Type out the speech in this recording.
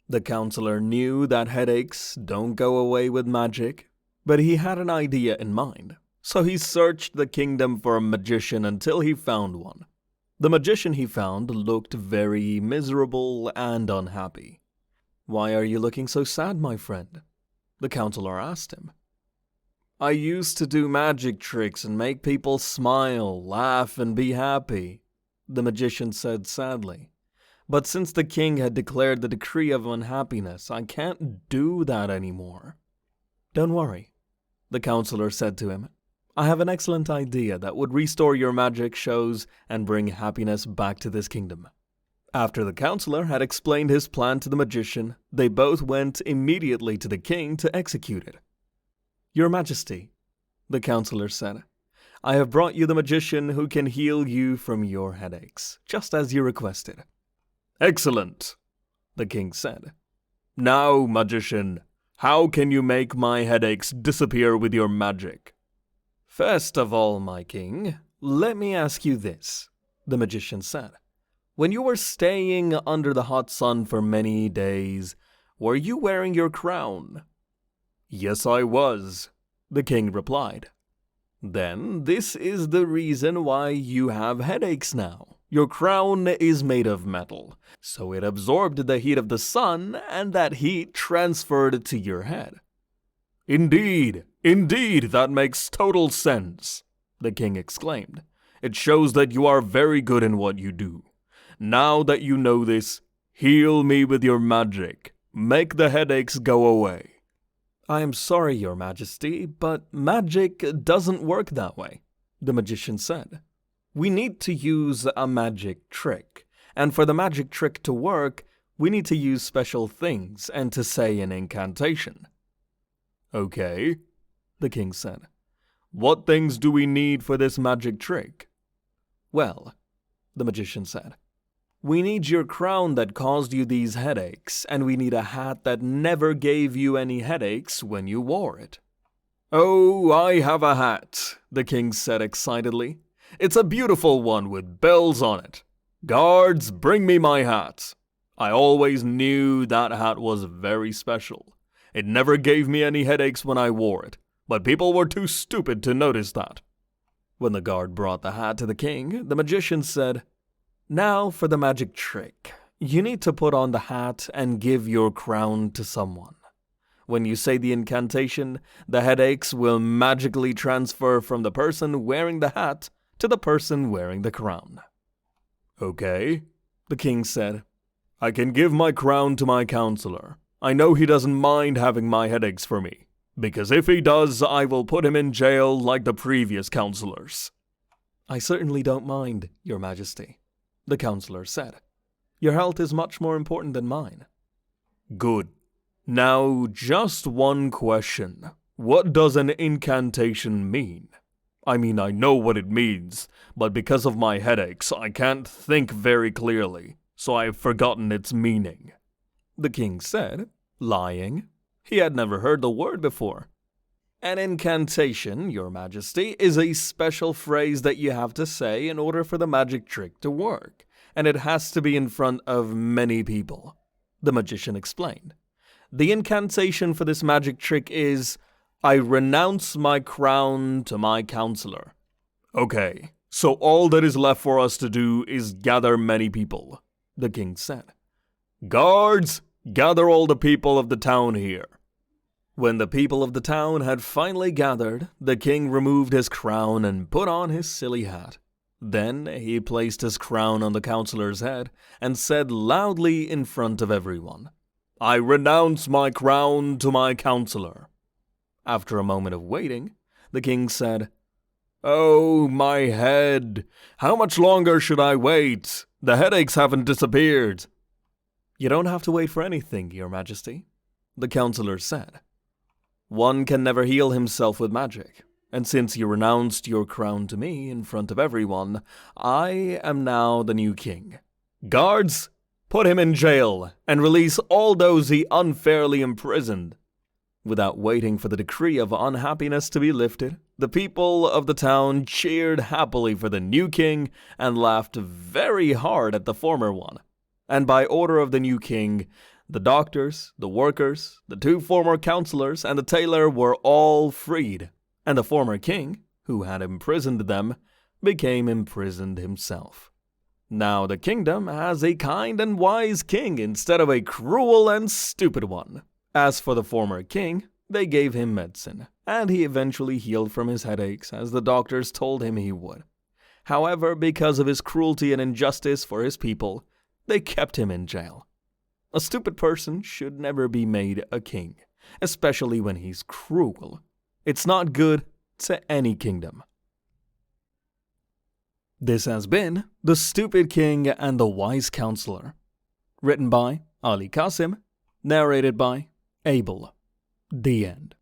The counselor knew that headaches don't go away with magic, but he had an idea in mind, so he searched the kingdom for a magician until he found one. The magician he found looked very miserable and unhappy. "Why are you looking so sad, my friend?" the counselor asked him. "I used to do magic tricks and make people smile, laugh, and be happy," the magician said sadly. "But since the king had declared the decree of unhappiness, I can't do that anymore." "Don't worry," the counselor said to him. "I have an excellent idea that would restore your magic shows and bring happiness back to this kingdom." After the counselor had explained his plan to the magician, they both went immediately to the king to execute it. "Your Majesty," the counselor said, "I have brought you the magician who can heal you from your headaches, just as you requested." "Excellent," the king said. "Now, magician, how can you make my headaches disappear with your magic?" "First of all, my king, let me ask you this," the magician said. "When you were staying under the hot sun for many days, were you wearing your crown?" "Yes, I was," the king replied. "Then this is the reason why you have headaches now. Your crown is made of metal, so it absorbed the heat of the sun, and that heat transferred it to your head." Indeed, that makes total sense," the king exclaimed. "It shows that you are very good in what you do. Now that you know this, heal me with your magic. Make the headaches go away." "I am sorry, your majesty, but magic doesn't work that way," the magician said. "We need to use a magic trick, and for the magic trick to work, we need to use special things and to say an incantation." "Okay," the king said. "What things do we need for this magic trick?" "Well," the magician said, "we need your crown that caused you these headaches, and we need a hat that never gave you any headaches when you wore it." "Oh, I have a hat," the king said excitedly. "It's a beautiful one with bells on it. Guards, bring me my hat. I always knew that hat was very special. It never gave me any headaches when I wore it, but people were too stupid to notice that." When the guard brought the hat to the king, the magician said, "Now for the magic trick. You need to put on the hat and give your crown to someone. When you say the incantation, the headaches will magically transfer from the person wearing the hat to the person wearing the crown." "Okay," the king said. "I can give my crown to my counselor. I know he doesn't mind having my headaches for me, because if he does, I will put him in jail like the previous counselors." "I certainly don't mind, your majesty," the counselor said. "Your health is much more important than mine." "Good. Now, just one question. What does an incantation mean? I mean, I know what it means, but because of my headaches, I can't think very clearly, so I've forgotten its meaning," the king said, lying. He had never heard the word before. "An incantation, your majesty, is a special phrase that you have to say in order for the magic trick to work, and it has to be in front of many people," the magician explained. "The incantation for this magic trick is, 'I renounce my crown to my counselor.'" "Okay, so all that is left for us to do is gather many people," the king said. "Guards, gather all the people of the town here." When the people of the town had finally gathered, the king removed his crown and put on his silly hat. Then he placed his crown on the counselor's head and said loudly in front of everyone, "I renounce my crown to my counselor." After a moment of waiting, the king said, "Oh, my head! How much longer should I wait? The headaches haven't disappeared." "You don't have to wait for anything, your majesty," the counselor said. "One can never heal himself with magic, and since you renounced your crown to me in front of everyone, I am now the new king. Guards, put him in jail and release all those he unfairly imprisoned." Without waiting for the decree of unhappiness to be lifted, the people of the town cheered happily for the new king and laughed very hard at the former one. And by order of the new king, The doctors, the workers, the 2 former counselors, and the tailor were all freed, and the former king, who had imprisoned them, became imprisoned himself. Now the kingdom has a kind and wise king instead of a cruel and stupid one. As for the former king, they gave him medicine, and he eventually healed from his headaches as the doctors told him he would. However, because of his cruelty and injustice for his people, they kept him in jail. A stupid person should never be made a king, especially when he's cruel. It's not good to any kingdom. This has been The Stupid King and the Wise Counselor, written by Ali Qasim, narrated by Abel. The end.